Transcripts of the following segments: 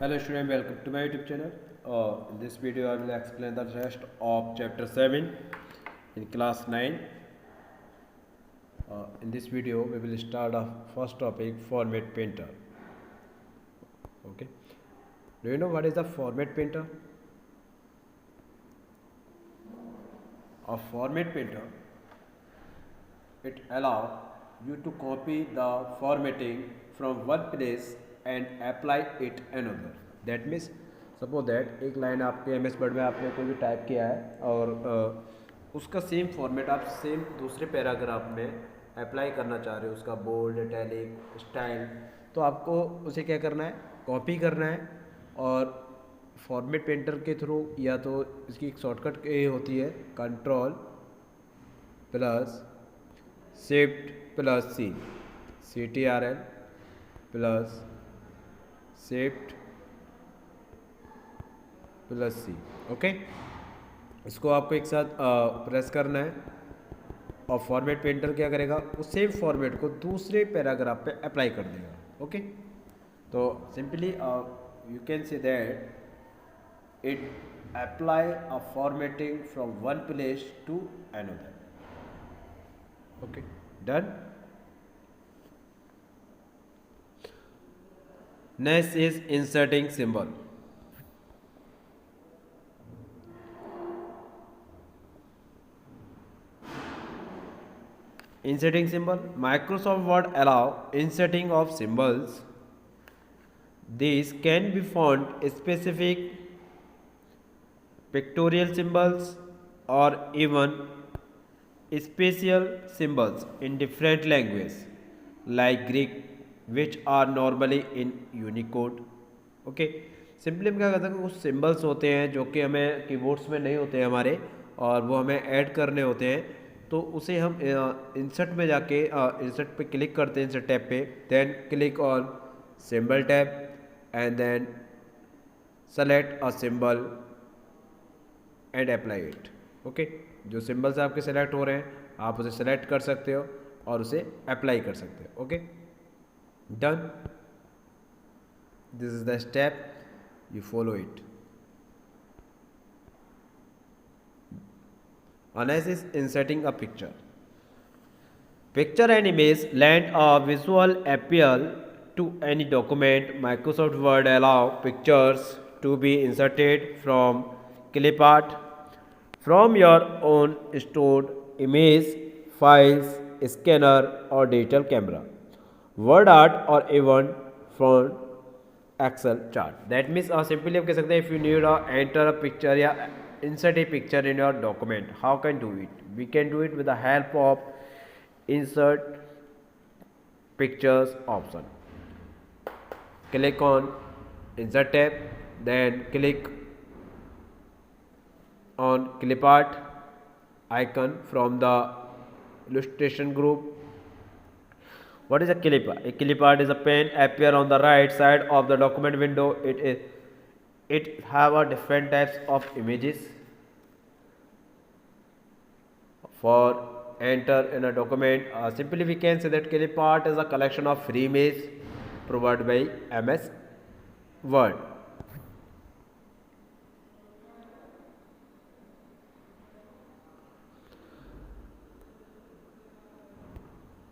Hello student, welcome to my YouTube channel. In this video I will explain the rest of chapter 7 in class 9. In this video we will start our first topic, format painter. Okay. Do you know what is the format painter? A format painter, it allows you to copy the formatting from one place and apply it another. That means suppose that एक line आपके M S word में आपने कोई भी type किया है और उसका सेम फॉर्मेट आप सेम दूसरे पैराग्राफ में अप्लाई करना चाह रहे हो, उसका बोल्ड, इटैलिक, स्टाइल, तो आपको उसे क्या करना है, कॉपी करना है और फॉर्मेट पेंटर के थ्रू या तो इसकी एक शॉर्टकट ये होती है control plus shift plus CTRL plus shift plus C। Okay, इसको आपको एक साथ प्रेस करना है और फॉर्मेट पेंटर क्या करेगा, उस सेम फॉर्मेट को दूसरे पैराग्राफ पे अप्लाई कर देगा। ओके, तो simply you can say that it apply a formatting from one place to another. Okay, done. Next is inserting symbol. Inserting symbol. Microsoft Word allow inserting of symbols. These can be font specific, pictorial symbols, or even special symbols in different languages like Greek, which are normally in Unicode. Okay, simply हम क्या करते हैं, कुछ symbols होते हैं जो कि हमें कीबोर्ड्स में नहीं होते हैं हमारे, और वो हमें ऐड करने होते हैं, तो उसे हम इंसर्ट में जाके इंसर्ट पे क्लिक करते हैं, इंसर्ट टैब पे, then click on symbol tab and then select a symbol and apply it. Okay, जो सिंबल्स आपके सेलेक्ट हो रहे हैं आप उसे सेलेक्ट कर सकते हो और उसे अप्लाई कर सकते हो। Okay, done. This is the step, you follow it. Next is inserting a picture. Picture and image lend a visual appeal to any document. Microsoft Word allow pictures to be inserted from clip art, from your own stored image files, scanner or digital camera, word art, or even from Excel chart. That means simply आप कह सकते हैं, if you need enter a picture या insert a picture in your document, how can do it? We can do it with the help of insert pictures option. Click on insert tab, then click on clip art icon from the illustration group. What is a clip art? A clip art is a pen appear on the right side of the document window. It have a different types of images. For enter in a document, simply we can say that clip art is a collection of free images provided by MS Word.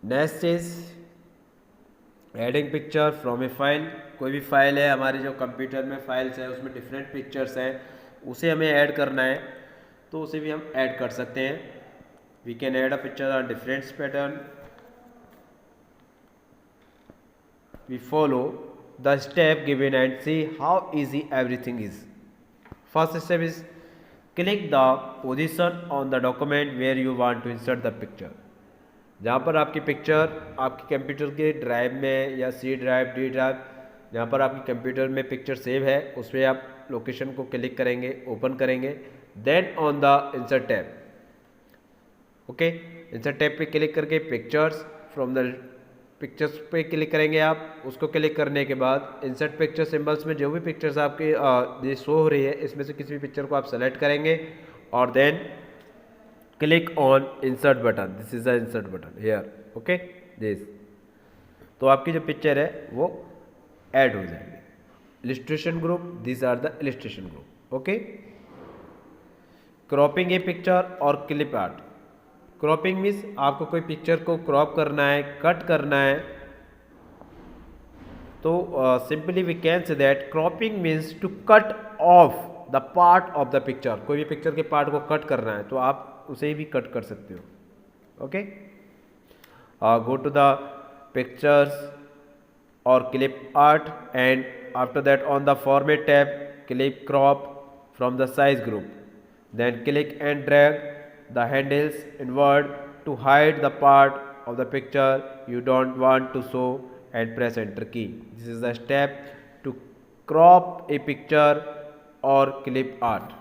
Next is adding picture from A file. कोई भी file है हमारे जो computer में files है उसमें different pictures हैं, उसे हमें ऐड करना है तो उसे भी हम ऐड कर सकते हैं। We can add a picture on different pattern. We follow the step given and see how easy everything is. First step is click the position on the document where you want to insert the picture. जहाँ पर आपकी picture आपके computer के drive में या C drive, D drive, जहाँ पर आपके कंप्यूटर में पिक्चर सेव है उस पर आप लोकेशन को क्लिक करेंगे, ओपन करेंगे, then on the insert tab. Okay, insert tab पे क्लिक करके पिक्चर्स फ्रॉम द पिक्चर्स पे क्लिक करेंगे आप। उसको क्लिक करने के बाद इंसर्ट पिक्चर सिंबल्स में जो भी पिक्चर्स आपकी शो हो रही है इसमें से किसी भी पिक्चर को आप सेलेक्ट करेंगे और then click on insert button. This is the insert button here. Okay, this, तो आपकी जो पिक्चर है वो ऐड हो जाएगी। illustration group, these are the illustration group. Okay, cropping A picture और क्लिप आर्ट. क्रॉपिंग मीन्स आपको कोई पिक्चर को क्रॉप करना है, कट करना है. तो simply we can say that cropping means to cut off the part of the picture. कोई भी पिक्चर के पार्ट को कट करना है तो आप उसे भी कट कर सकते हो. Okay, go to the pictures और clip art and after that on the format tab clip crop from the size group, then click and drag the handles inward to hide the part of the picture you don't want to show and press enter key. This is the step to crop a picture or clip art.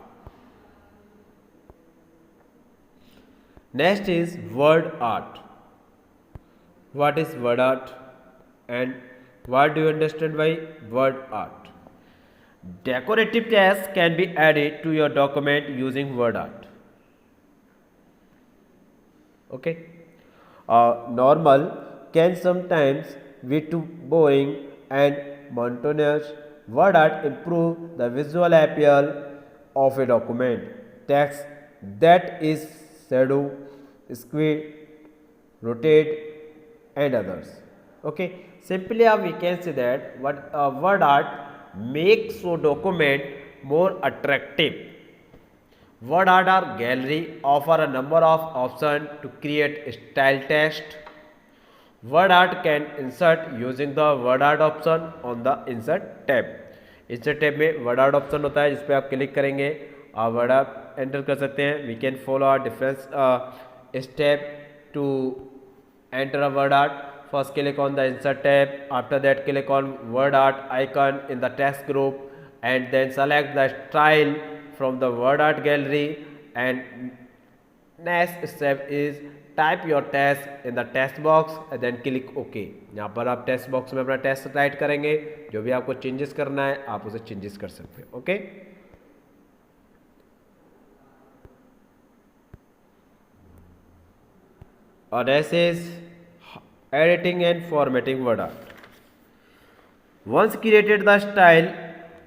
Next is word art. What is word art and what do you understand by word art? Decorative text can be added to your document using word art. Okay, normal can sometimes be too boring and monotonous. Word art improve the visual appeal of a document. Text that is shadow, squid, rotate and others. Okay, simply we can say that what word art makes your document more attractive. Word art or gallery offer a number of options to create style text. Word art can insert using the word art option on the insert tab. insert tab में word art option होता है जिस पे आप click करेंगे और word art enter कर सकते हैं. We can follow our different step to enter a word art. First click on the insert tab, after that click on word art icon in the text group and then select the style from the word art gallery and next step is type your text in the text box and then click OK. यहाँ पर आप text box में अपना text type करेंगे, जो भी आपको changes करना है आप उसे चेंजेस कर सकते हो. ओके, और ऐसे editing and formatting word art. Once created, the style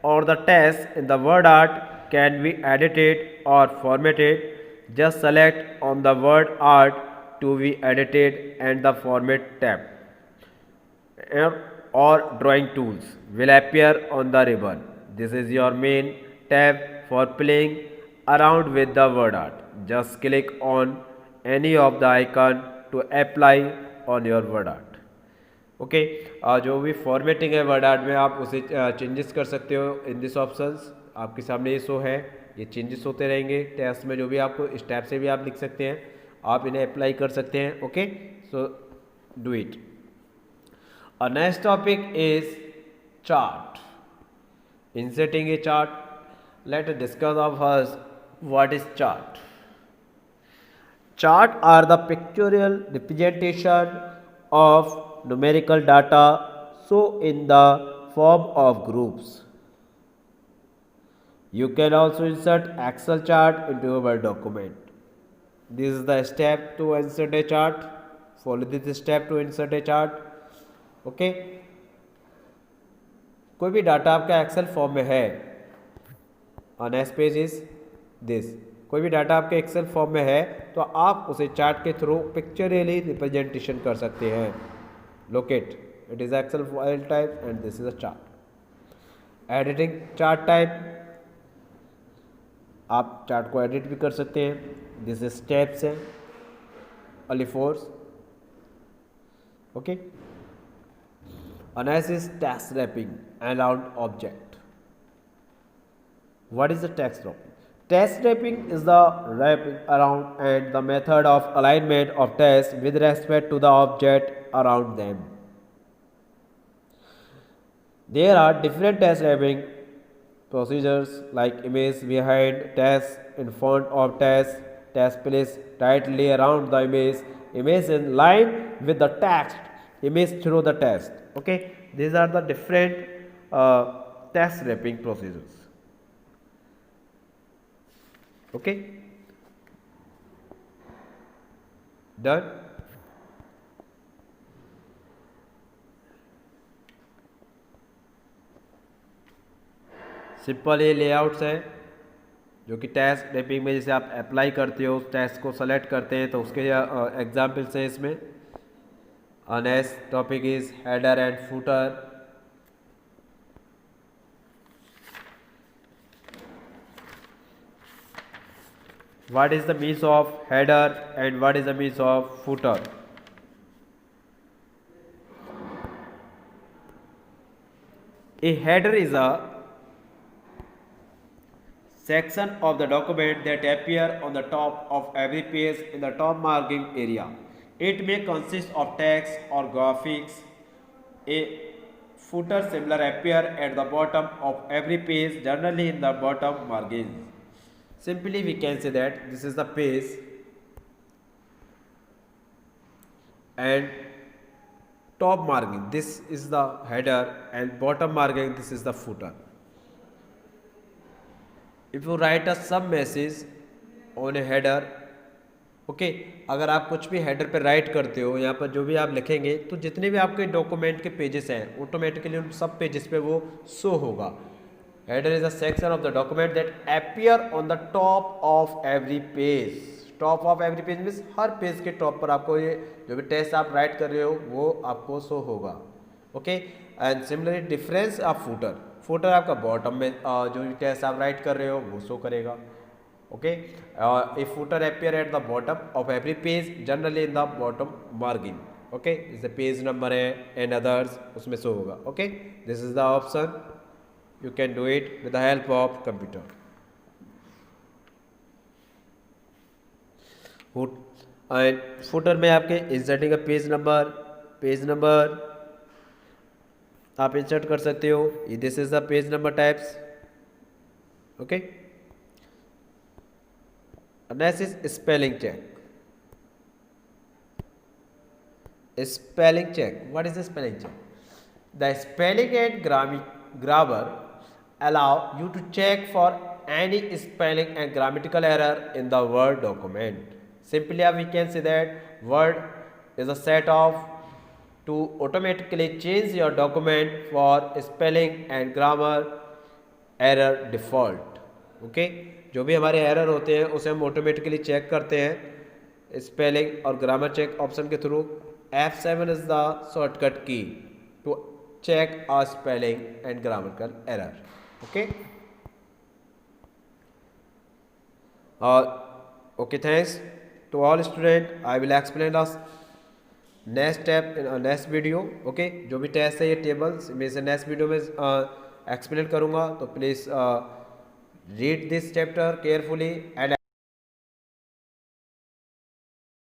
or the text in the word art can be edited or formatted. Just select on the word art to be edited and the format tab or drawing tools will appear on the ribbon. This is your main tab for playing around with the word art. Just click on any of the icon to apply on your word art. Okay, जो भी formatting है word art में आप उसे changes कर सकते हो in this options. आपके सामने ये शो है, ये चेंजेस होते रहेंगे टेक्स्ट में. जो भी आपको इस टैब से भी आप लिख सकते हैं, आप इन्हें अप्लाई कर सकते हैं. Okay, so do it. Next topic is chart. Inserting A chart. Let us discuss of first what is chart. Chart are the pictorial representation of numerical data shown in the form of groups. You can also insert Excel chart into your document. This is the step to insert a chart. Follow this step to insert a chart. Okay. कोई भी data आपका Excel form में है, next page is this. कोई भी data आपके Excel form में है तो आप उसे चार्ट के थ्रू पिक्चरली रिप्रेजेंटेशन कर सकते हैं. Locate it is Excel file type and this is a chart. Editing chart type, आप चार्ट को एडिट भी कर सकते हैं. दिस इज स्टेप्स हैं only 4. Okay, analysis text wrapping around object. What is the text wrapping? Text wrapping is the wrapping around and the method of alignment of text with respect to the object around them. There are different text wrapping procedures like image behind text, in front of text, text placed tightly around the image in line with the text, image through the text. Okay, these are the different text wrapping procedures. Okay, done. Simple ये layouts है जो कि test typing में जैसे आप apply करते हो उस टेस्ट को सेलेक्ट करते हैं तो उसके एग्जाम्पल्स हैं इसमें। Next topic is header and footer. What is the means of header and what is the means of footer? A header is a section of the document that appear on the top of every page in the top margin area. It may consist of text or graphics. A footer similar appear at the bottom of every page, generally in the bottom margins. Simply we can say that this is the page and top margin this is the header and bottom margin this is the footer. If you write a some message on a header, okay अगर आप कुछ भी header पे right करते हो यहाँ पर जो भी आप लिखेंगे तो जितने भी आपके डॉक्यूमेंट के पेजेस हैं ऑटोमेटिकली उन सब पेजेस पे वो शो होगा। Header is a section of the document that appear on the top of every page. Top of every page means her page के टॉप पर आपको ये जो भी टेक्स्ट आप राइट कर रहे हो वो आपको शो होगा। Okay and similarly difference of footer, footer आपका बॉटम में जो भी टेक्स्ट आप राइट कर रहे हो वो शो करेगा। Okay A footer appear at the bottom of every page, generally in the bottom margin. Okay जैसे पेज नंबर है एंड अदर्स उसमें शो होगा। Okay this is the option, you can do it with the help of computer. And footer में आपके inserting का page number आप insert कर सकते हो। This is the page number types. Okay next is spelling check. Spelling check, what is the spelling check? The spelling and grammar allow you to check for any spelling and grammatical error in the Word document. Simply we can say that Word is a set of to automatically change your document for spelling and grammar error default. Okay? जो भी हमारे error होते हैं उसे हम automatically check करते हैं spelling और ग्रामर चेक ऑप्शन के through. F7 is the shortcut key to check a spelling and grammatical error. Okay. Okay, thanks to all students. I will explain us next step in a next video. Okay, जो भी test है ये tables में से next video में explain करूँगा, तो please read this chapter carefully and